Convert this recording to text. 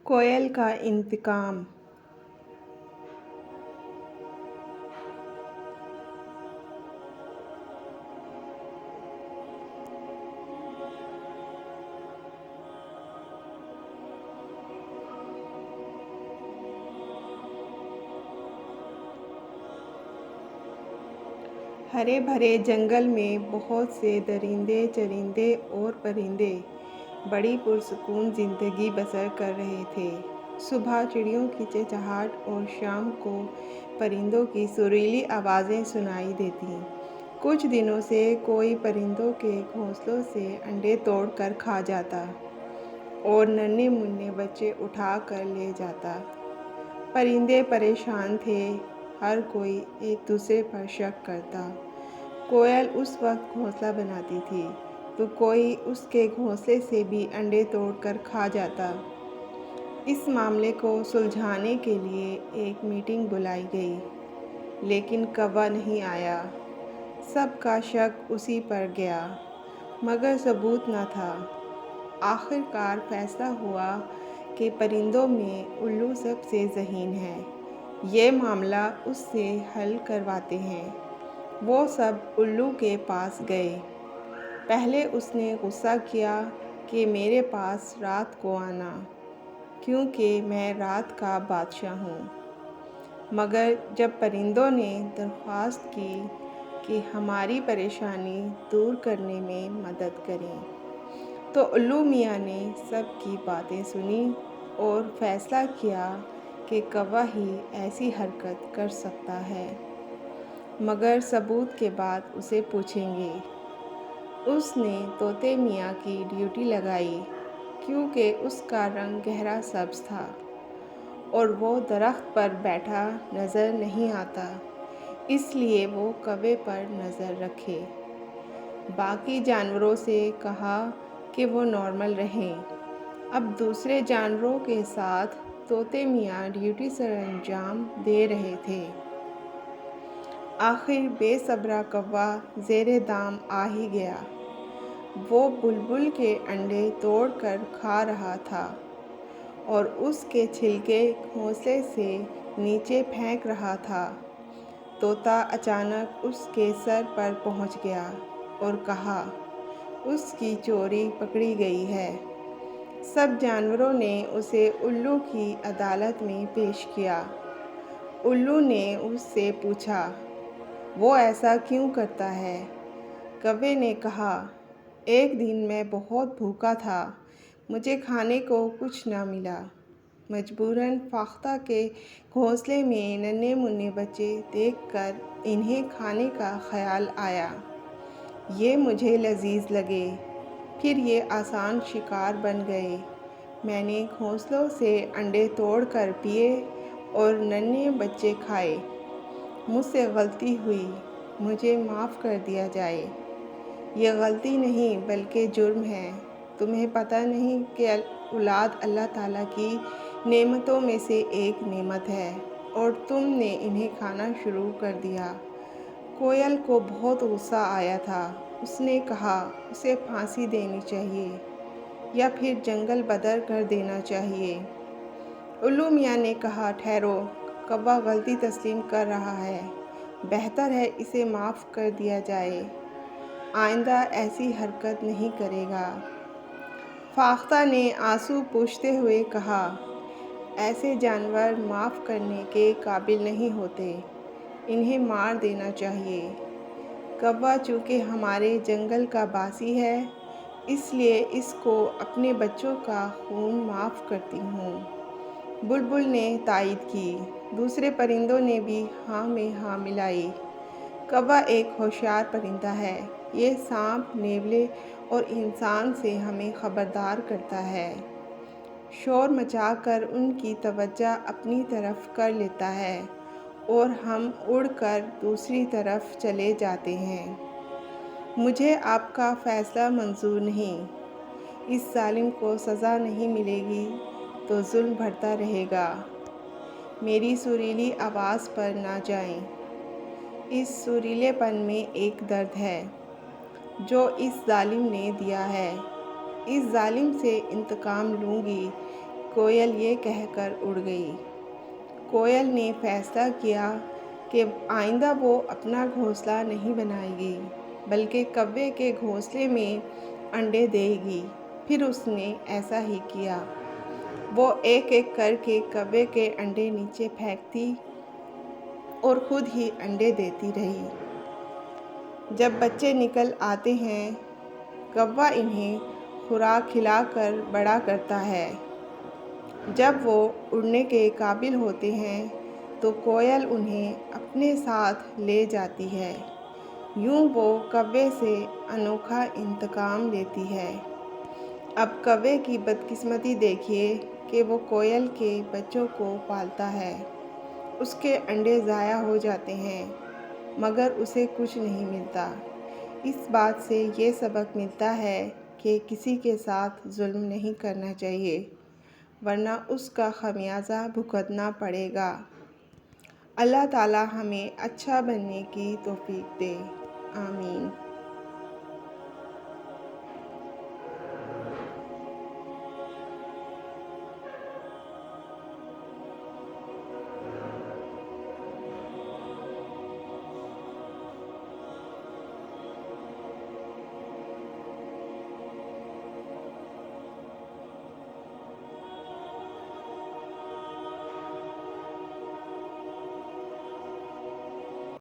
کوئل کا انتقام۔ ہرے بھرے جنگل میں بہت سے درندے، چرندے اور پرندے بڑی پرسکون زندگی بسر کر رہے تھے۔ صبح چڑیوں کی چہچہاہٹ اور شام کو پرندوں کی سریلی آوازیں سنائی دیتیں۔ کچھ دنوں سے کوئی پرندوں کے گھونسلوں سے انڈے توڑ کر کھا جاتا اور ننھے منھے بچے اٹھا کر لے جاتا۔ پرندے پریشان تھے، ہر کوئی ایک دوسرے پر شک کرتا۔ کوئل اس وقت گھونسلہ بناتی تھی تو کوئی اس کے گھونسلے سے بھی انڈے توڑ کر کھا جاتا۔ اس معاملے کو سلجھانے کے لیے ایک میٹنگ بلائی گئی، لیکن کوّا نہیں آیا۔ سب کا شک اسی پر گیا، مگر ثبوت نہ تھا۔ آخر کار فیصلہ ہوا کہ پرندوں میں الو سب سے ذہین ہے، یہ معاملہ اس سے حل کرواتے ہیں۔ وہ سب الو کے پاس گئے۔ پہلے اس نے غصہ کیا کہ میرے پاس رات کو آنا، کیونکہ میں رات کا بادشاہ ہوں۔ مگر جب پرندوں نے درخواست کی کہ ہماری پریشانی دور کرنے میں مدد کریں، تو الو میاں نے سب کی باتیں سنیں اور فیصلہ کیا کہ کوّا ہی ایسی حرکت کر سکتا ہے، مگر ثبوت کے بعد اسے پوچھیں گے۔ اس نے طوطے میاں کی ڈیوٹی لگائی، کیونکہ اس کا رنگ گہرا سبز تھا اور وہ درخت پر بیٹھا نظر نہیں آتا، اس لیے وہ کوے پر نظر رکھے۔ باقی جانوروں سے کہا کہ وہ نارمل رہیں۔ اب دوسرے جانوروں کے ساتھ طوطے میاں ڈیوٹی سر انجام دے رہے تھے۔ آخر بے صبرا کوّا زیر دام آ ہی گیا۔ وہ بلبل کے انڈے توڑ کر کھا رہا تھا اور اس کے چھلکے گھونسلے سے نیچے پھینک رہا تھا۔ طوطا اچانک اس کے سر پر پہنچ گیا اور کہا، اس کی چوری پکڑی گئی ہے۔ سب جانوروں نے اسے الو کی عدالت میں پیش کیا۔ الو نے اس سے پوچھا، وہ ایسا کیوں کرتا ہے؟ کوے نے کہا، ایک دن میں بہت بھوکا تھا، مجھے کھانے کو کچھ نہ ملا۔ مجبوراً فاختہ کے گھونسلے میں ننھے منھے بچے دیکھ کر انہیں کھانے کا خیال آیا۔ یہ مجھے لذیذ لگے، پھر یہ آسان شکار بن گئے۔ میں نے گھونسلوں سے انڈے توڑ کر پیے اور ننھے بچے کھائے۔ مجھ سے غلطی ہوئی، مجھے معاف کر دیا جائے۔ یہ غلطی نہیں بلکہ جرم ہے۔ تمہیں پتہ نہیں کہ اولاد اللہ تعالیٰ کی نعمتوں میں سے ایک نعمت ہے اور تم نے انہیں کھانا شروع کر دیا۔ کوئل کو بہت غصہ آیا تھا۔ اس نے کہا، اسے پھانسی دینی چاہیے یا پھر جنگل بدر کر دینا چاہیے۔ الو میاں نے کہا، ٹھہرو، کوّا غلطی تسلیم کر رہا ہے، بہتر ہے اسے معاف کر دیا جائے، آئندہ ایسی حرکت نہیں کرے گا۔ فاختہ نے آنسو پوچھتے ہوئے کہا، ایسے جانور معاف کرنے کے قابل نہیں ہوتے، انہیں مار دینا چاہیے۔ کوّا چونکہ ہمارے جنگل کا باسی ہے، اس لیے اس کو اپنے بچوں کا خون معاف کرتی ہوں۔ بلبل نے تائید کی۔ دوسرے پرندوں نے بھی ہاں میں ہاں ملائی۔ کوّا ایک ہوشیار پرندہ ہے، یہ سانپ، نیولے اور انسان سے ہمیں خبردار کرتا ہے، شور مچا کر ان کی توجہ اپنی طرف کر لیتا ہے اور ہم اڑ کر دوسری طرف چلے جاتے ہیں۔ مجھے آپ کا فیصلہ منظور نہیں۔ اس ظالم کو سزا نہیں ملے گی تو ظلم بڑھتا رہے گا۔ میری سریلی آواز پر نہ جائیں۔ اس سریلے پن میں ایک درد ہے جو اس ظالم نے دیا ہے۔ اس ظالم سے انتقام لوں گی۔ کوئل یہ کہہ کر اڑ گئی۔ کوئل نے فیصلہ کیا کہ آئندہ وہ اپنا گھونسلہ نہیں بنائے گی بلکہ کوے کے گھونسلے میں انڈے دے گی۔ پھر اس نے ایسا ہی کیا۔ وہ ایک ایک کر کے کوے کے انڈے نیچے پھینکتی اور خود ہی انڈے دیتی رہی۔ جب بچے نکل آتے ہیں، کوا انہیں خوراک کھلا کر بڑا کرتا ہے۔ جب وہ اڑنے کے قابل ہوتے ہیں تو کوئل انہیں اپنے ساتھ لے جاتی ہے۔ یوں وہ کوے سے انوکھا انتقام لیتی ہے۔ اب کوے کی بدقسمتی دیکھیے کہ وہ کوئل کے بچوں کو پالتا ہے۔ اس کے انڈے ضائع ہو جاتے ہیں مگر اسے کچھ نہیں ملتا۔ اس بات سے یہ سبق ملتا ہے کہ کسی کے ساتھ ظلم نہیں کرنا چاہیے ورنہ اس کا خمیازہ بھگتنا پڑے گا۔ اللہ تعالیٰ ہمیں اچھا بننے کی توفیق دے۔ آمین۔